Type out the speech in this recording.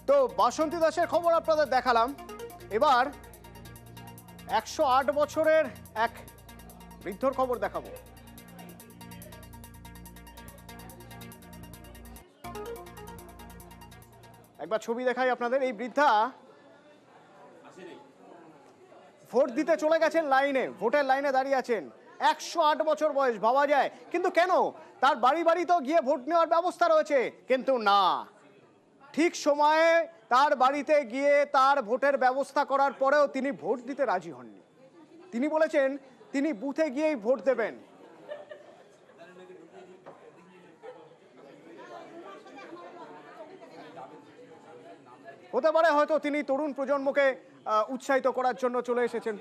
তো বাসন্তী দাসের খবর আপনাদের দেখালাম। এবার 108 বছরের এক বৃদ্ধর খবর দেখাবো। একবার ছবি দেখাই আপনাদের। এই বৃদ্ধা ভোট দিতে চলে গেছেন, লাইনে, ভোটের লাইনে দাঁড়িয়ে আছেন। 108 বছর বয়স, ভাবা যায়। কিন্তু কেন? তার বাড়ি বাড়িতেও গিয়ে ভোট নেওয়ার ব্যবস্থা রয়েছে, কিন্তু না, ঠিক সময়ে তার বাড়িতে গিয়ে তার ভোটের ব্যবস্থা করার পরেও তিনি ভোট দিতে রাজি হননি। তিনি বলেছেন তিনি বুথে গিয়েই ভোট দেবেন। হতে পারে হয়তো তিনি তরুণ প্রজন্মকে উৎসাহিত করার জন্য চলে এসেছেন।